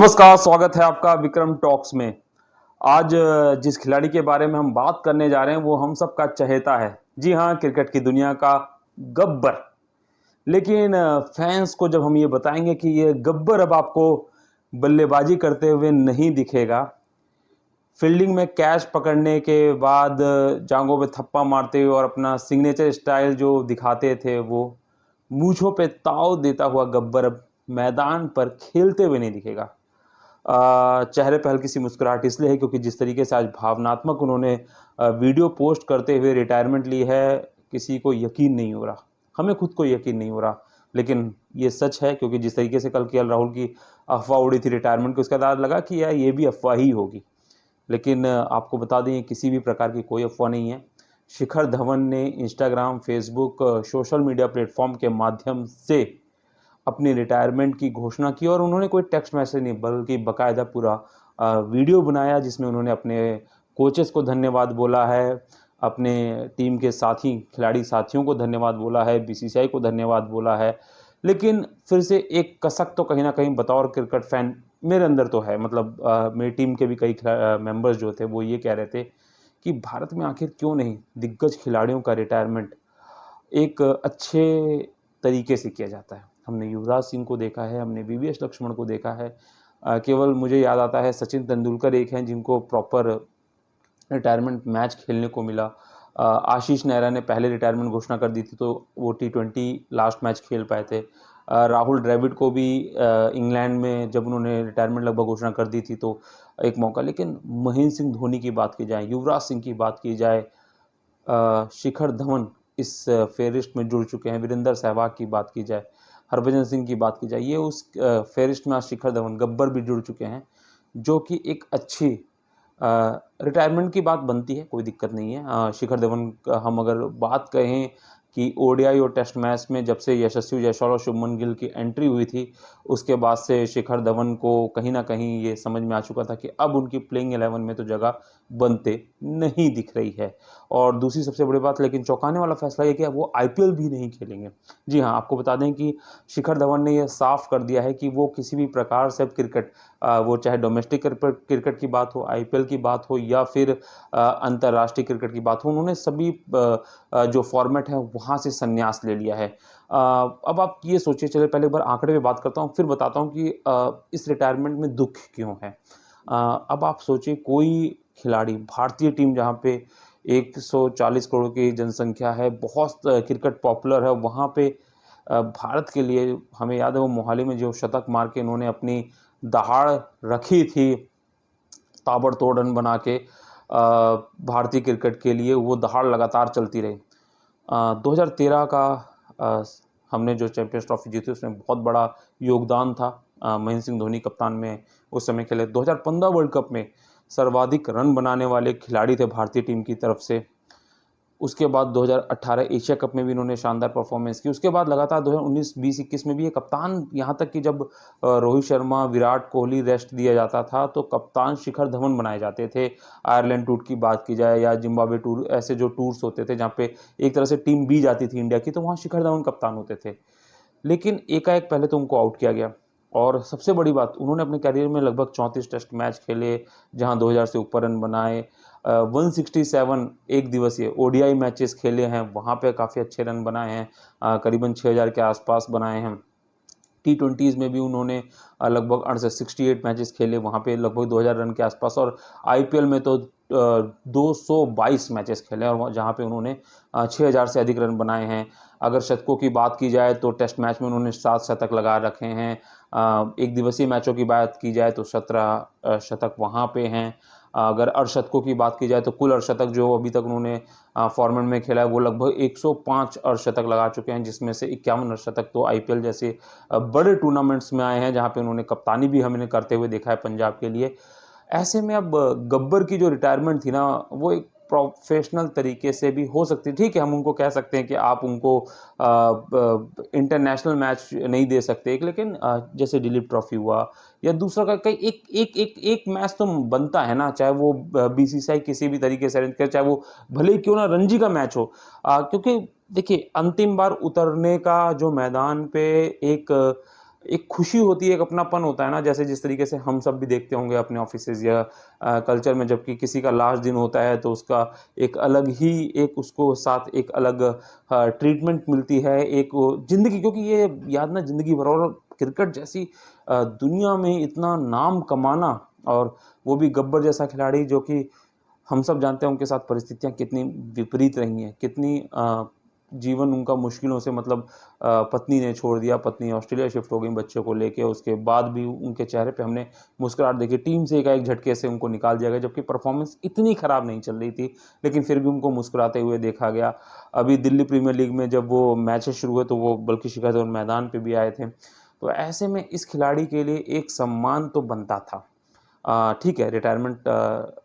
नमस्कार, स्वागत है आपका विक्रम टॉक्स में। आज जिस खिलाड़ी के बारे में हम बात करने जा रहे हैं वो हम सबका चहेता है। जी हाँ, क्रिकेट की दुनिया का गब्बर। लेकिन फैंस को जब हम ये बताएंगे कि ये गब्बर अब आपको बल्लेबाजी करते हुए नहीं दिखेगा, फील्डिंग में कैच पकड़ने के बाद जांघों पे थप्पा मारते हुए और अपना सिग्नेचर स्टाइल जो दिखाते थे, वो मूंछों पे ताव देता हुआ गब्बर अब मैदान पर खेलते हुए नहीं दिखेगा। चेहरे पे हल्की सी मुस्कुराहट इसलिए है क्योंकि जिस तरीके से आज भावनात्मक उन्होंने वीडियो पोस्ट करते हुए रिटायरमेंट ली है, किसी को यकीन नहीं हो रहा। हमें खुद को यकीन नहीं हो रहा, लेकिन ये सच है क्योंकि जिस तरीके से कल केएल राहुल की अफवाह उड़ी थी रिटायरमेंट की, उसके बाद लगा कि यार ये भी अफवाह ही होगी। लेकिन आपको बता दें, ये किसी भी प्रकार की कोई अफवाह नहीं है। शिखर धवन ने Instagram, Facebook, social media platform के माध्यम से अपनी रिटायरमेंट की घोषणा की और उन्होंने कोई टेक्स्ट मैसेज नहीं बल्कि बाकायदा पूरा वीडियो बनाया जिसमें उन्होंने अपने कोचेस को धन्यवाद बोला है, अपने टीम के साथी खिलाड़ी साथियों को धन्यवाद बोला है, बीसीसीआई को धन्यवाद बोला है। लेकिन फिर से एक कसक तो कहीं ना कहीं बतौर क्रिकेट फैन मेरे अंदर तो है। मतलब मेरी टीम के भी कई मेंबर्स जो थे वो ये कह रहे थे कि भारत में आखिर क्यों नहीं दिग्गज खिलाड़ियों का रिटायरमेंट एक अच्छे तरीके से किया जाता है। हमने युवराज सिंह को देखा है, हमने वीवीएस लक्ष्मण को देखा है। केवल मुझे याद आता है सचिन तेंदुलकर एक हैं जिनको प्रॉपर रिटायरमेंट मैच खेलने को मिला। आशीष नेहरा ने पहले रिटायरमेंट घोषणा कर दी थी तो वो टी20 लास्ट मैच खेल पाए थे। राहुल द्रविड़ को भी इंग्लैंड में जब उन्होंने रिटायरमेंट लगभग घोषणा कर दी थी तो एक मौका। लेकिन महेंद्र सिंह धोनी की बात की जाए, युवराज सिंह की बात की जाए, शिखर धवन इस फेरिस्ट में जुड़ चुके हैं, वीरेंद्र सहवाग की बात की जाए, हरभजन सिंह की बात की जाए, ये उस फेरिस्ट में आज शिखर धवन गब्बर भी जुड़ चुके हैं, जो कि एक अच्छी रिटायरमेंट की बात बनती है, कोई दिक्कत नहीं है। शिखर धवन हम अगर बात कहें कि ओडीआई और टेस्ट मैच में जब से यशस्वी जायसवाल और शुभमन गिल की एंट्री हुई थी, उसके बाद से शिखर धवन को कहीं ना कहीं ये समझ में आ चुका था कि अब उनकी प्लेइंग 11 में तो जगह बनते नहीं दिख रही है। और दूसरी सबसे बड़ी बात, लेकिन चौंकाने वाला फैसला ये कि अब वो आईपीएल भी नहीं खेलेंगे। जी हाँ, आपको बता दें कि शिखर धवन ने यह साफ कर दिया है कि वो किसी भी प्रकार से अब क्रिकेट, वो चाहे डोमेस्टिक क्रिकेट की बात हो, आईपीएल की बात हो या फिर अंतर्राष्ट्रीय क्रिकेट की बात हो, उन्होंने सभी जो फॉर्मेट है वहाँ से संन्यास ले लिया है। अब आप ये सोचिए, चले पहले एक बार आंकड़े पे बात करता हूँ फिर बताता हूँ कि इस रिटायरमेंट में दुख क्यों है। अब आप सोचिए, कोई खिलाड़ी, भारतीय टीम जहाँ पे 140 करोड़ की जनसंख्या है, बहुत क्रिकेट पॉपुलर है, वहाँ पे भारत के लिए हमें याद है वो मोहाली में जो शतक मार के इन्होंने अपनी दहाड़ रखी थी, ताबड़तोड़ रन बना के भारतीय क्रिकेट के लिए वो दहाड़ लगातार चलती रही। 2013 का हमने जो चैंपियंस ट्रॉफी जीती उसमें बहुत बड़ा योगदान था महेंद्र सिंह धोनी कप्तान में उस समय खेले। 2015 वर्ल्ड कप में सर्वाधिक रन बनाने वाले खिलाड़ी थे भारतीय टीम की तरफ से। उसके बाद 2018 एशिया कप में भी इन्होंने शानदार परफॉर्मेंस की। उसके बाद लगातार 2019, 20, 21 में भी ये कप्तान, यहाँ तक कि जब रोहित शर्मा, विराट कोहली रेस्ट दिया जाता था तो कप्तान शिखर धवन बनाए जाते थे। आयरलैंड टूर की बात की जाए या जिम्बाब्वे टूर, ऐसे जो टूर्स होते थे जहाँ पे एक तरह से टीम बी जाती थी इंडिया की, तो वहाँ शिखर धवन कप्तान होते थे। लेकिन एकाएक पहले तो उनको आउट किया गया और सबसे बड़ी बात, उन्होंने अपने कैरियर में लगभग 34 टेस्ट मैच खेले जहां 2000 से ऊपर रन बनाए। 167 एक दिवसीय ओडीआई मैचेस खेले हैं, वहां पे काफ़ी अच्छे रन बनाए हैं, करीबन 6000 के आसपास बनाए हैं। टी20s में भी उन्होंने लगभग 68 मैचेस खेले, वहाँ पे लगभग 2000 रन के आसपास। और आईपीएल में तो 222 मैचेस खेले और जहाँ पे उन्होंने 6000 से अधिक रन बनाए हैं। अगर शतकों की बात की जाए तो टेस्ट मैच में उन्होंने 7 शतक लगा रखे हैं। एक दिवसीय मैचों की बात की जाए तो 17 शतक वहाँ पे हैं। अगर अर्धशतकों की बात की जाए तो कुल अर्धशतक जो अभी तक उन्होंने फॉर्मेट में खेला है वो लगभग 105 अर्धशतक लगा चुके हैं, जिसमें से 51 अर्धशतक तो आईपीएल जैसे बड़े टूर्नामेंट्स में आए हैं जहाँ पे उन्होंने कप्तानी भी हमने करते हुए देखा है पंजाब के लिए। ऐसे में अब गब्बर की जो रिटायरमेंट थी ना, वो एक प्रोफेशनल तरीके से भी हो सकती है। ठीक है, हम उनको कह सकते हैं कि आप उनको इंटरनेशनल मैच नहीं दे सकते, लेकिन जैसे दिलीप ट्रॉफी हुआ या दूसरा का कई एक एक एक एक मैच तो बनता है ना, चाहे वो बीसीसीआई किसी भी तरीके से अरेंज करे, चाहे वो भले ही क्यों ना रणजी का मैच हो। क्योंकि देखिए, अंतिम बार उतरने का जो मैदान पे एक एक खुशी होती है, एक अपनापन होता है ना, जैसे जिस तरीके से हम सब भी देखते होंगे अपने ऑफिसेज़ या कल्चर में, जबकि किसी का लास्ट दिन होता है तो उसका एक अलग ही एक उसको साथ एक अलग ट्रीटमेंट मिलती है, एक वो ज़िंदगी, क्योंकि ये याद ना ज़िंदगी भर। और क्रिकेट जैसी दुनिया में इतना नाम कमाना, और वो भी गब्बर जैसा खिलाड़ी, जो कि हम सब जानते हैं उनके साथ परिस्थितियाँ कितनी विपरीत रही हैं, कितनी जीवन उनका मुश्किलों से, मतलब पत्नी ने छोड़ दिया, पत्नी ऑस्ट्रेलिया शिफ्ट हो गई बच्चों को लेके, उसके बाद भी उनके चेहरे पे हमने मुस्कुराहट देखी। टीम से एकाएक झटके से उनको निकाल दिया गया, जबकि परफॉर्मेंस इतनी ख़राब नहीं चल रही थी, लेकिन फिर भी उनको मुस्कुराते हुए देखा गया। अभी दिल्ली प्रीमियर लीग में जब वो मैचेस शुरू हुए तो वो बल्कि शिखर धवन मैदान पे भी आए थे। तो ऐसे में इस खिलाड़ी के लिए एक सम्मान तो बनता था। ठीक है, रिटायरमेंट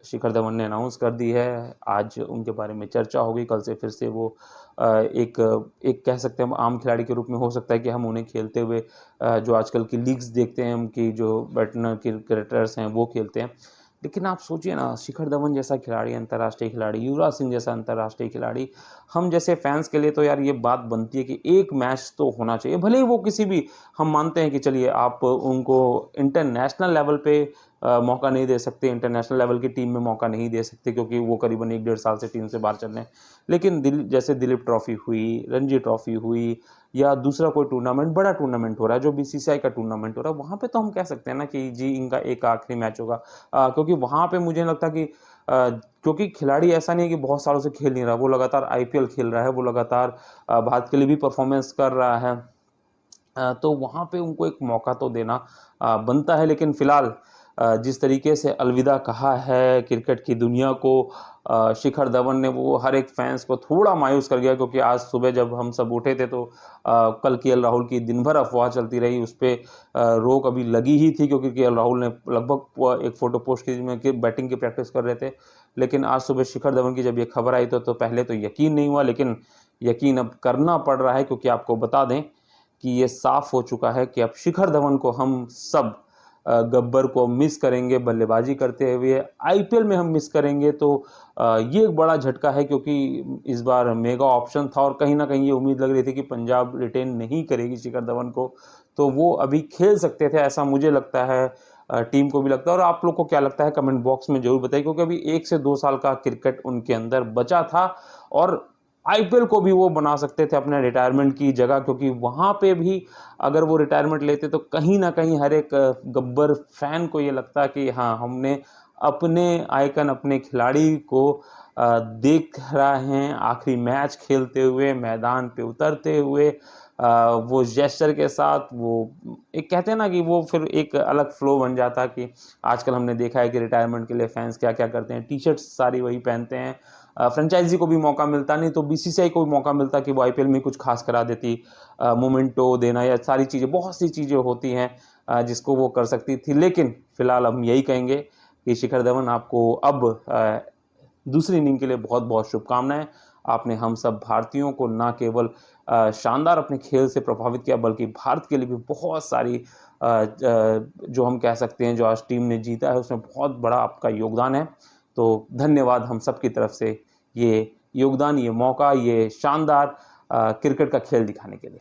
शिखर धवन ने अनाउंस कर दी है, आज उनके बारे में चर्चा होगी, कल से फिर से वो एक एक कह सकते हैं हम आम खिलाड़ी के रूप में हो सकता है कि हम उन्हें खेलते हुए जो आजकल की लीग्स देखते हैं, उनकी जो वेटरन क्रिकेटर्स हैं वो खेलते हैं। लेकिन आप सोचिए ना, शिखर धवन जैसा खिलाड़ी, अंतर्राष्ट्रीय खिलाड़ी, युवराज सिंह जैसा अंतर्राष्ट्रीय खिलाड़ी, हम जैसे फैंस के लिए तो यार ये बात बनती है कि एक मैच तो होना चाहिए, भले ही वो किसी भी, हम मानते हैं कि चलिए आप उनको इंटरनेशनल लेवल पे मौका नहीं दे सकते, इंटरनेशनल लेवल की टीम में मौका नहीं दे सकते, क्योंकि वो करीबन 1 डेढ़ साल से टीम से बाहर चल रहे हैं। लेकिन जैसे दिलीप ट्रॉफी हुई, रणजी ट्रॉफी हुई, या दूसरा कोई टूर्नामेंट, बड़ा टूर्नामेंट हो रहा है, जो बीसीसीआई का टूर्नामेंट हो रहा है, वहाँ पे तो हम कह सकते हैं ना कि जी इनका एक आखिरी मैच होगा। क्योंकि वहाँ पे मुझे लगता कि क्योंकि खिलाड़ी ऐसा नहीं है कि बहुत सालों से खेल नहीं रहा, वो लगातार आईपीएल खेल रहा है, वो लगातार भारत के लिए भी परफॉर्मेंस कर रहा है। तो वहाँ पे उनको एक मौका तो देना बनता है। लेकिन फ़िलहाल जिस तरीके से अलविदा कहा है क्रिकेट की दुनिया को शिखर धवन ने, वो हर एक फैंस को थोड़ा मायूस कर गया, क्योंकि आज सुबह जब हम सब उठे थे तो कल केएल राहुल की दिन भर अफवाह चलती रही, उस पे रोक अभी लगी ही थी, क्योंकि केएल राहुल ने लगभग एक फ़ोटो पोस्ट की जिसमें कि बैटिंग की प्रैक्टिस कर रहे थे। लेकिन आज सुबह शिखर धवन की जब ये खबर आई तो पहले तो यकीन नहीं हुआ, लेकिन यकीन अब करना पड़ रहा है, क्योंकि आपको बता दें कि ये साफ हो चुका है कि अब शिखर धवन को हम सब गब्बर को मिस करेंगे बल्लेबाजी करते हुए, आईपीएल में हम मिस करेंगे। तो ये एक बड़ा झटका है, क्योंकि इस बार मेगा ऑप्शन था और कहीं ना कहीं ये उम्मीद लग रही थी कि पंजाब रिटेन नहीं करेगी शिखर धवन को, तो वो अभी खेल सकते थे, ऐसा मुझे लगता है, टीम को भी लगता है। और आप लोग को क्या लगता है कमेंट बॉक्स में जरूर बताइए, क्योंकि अभी 1 से 2 साल का क्रिकेट उनके अंदर बचा था, और आईपीएल को भी वो बना सकते थे अपने रिटायरमेंट की जगह, क्योंकि वहाँ पे भी अगर वो रिटायरमेंट लेते तो कहीं ना कहीं हर एक गब्बर फैन को ये लगता कि हाँ, हमने अपने आइकन, अपने खिलाड़ी को देख रहे हैं आखिरी मैच खेलते हुए, मैदान पे उतरते हुए, वो जेस्चर के साथ, वो एक कहते हैं ना कि वो फिर एक अलग फ्लो बन जाता। कि आजकल हमने देखा है कि रिटायरमेंट के लिए फैंस क्या क्या करते हैं, टी शर्ट सारी वही पहनते हैं। फ्रेंचाइजी को भी मौका मिलता, नहीं तो बीसीसीआई को भी मौका मिलता कि वो आईपीएल में कुछ खास करा देती, मोमेंटो देना या सारी चीज़ें, बहुत सी चीज़ें होती हैं जिसको वो कर सकती थी। लेकिन फिलहाल हम यही कहेंगे कि शिखर धवन, आपको अब दूसरी इनिंग के लिए बहुत बहुत शुभकामनाएं। आपने हम सब भारतीयों को ना केवल शानदार अपने खेल से प्रभावित किया, बल्कि भारत के लिए भी बहुत सारी जो हम कह सकते हैं जो आज टीम ने जीता है उसमें बहुत बड़ा आपका योगदान है। तो धन्यवाद हम सब की तरफ से, ये योगदान, ये मौका, ये शानदार क्रिकेट का खेल दिखाने के लिए।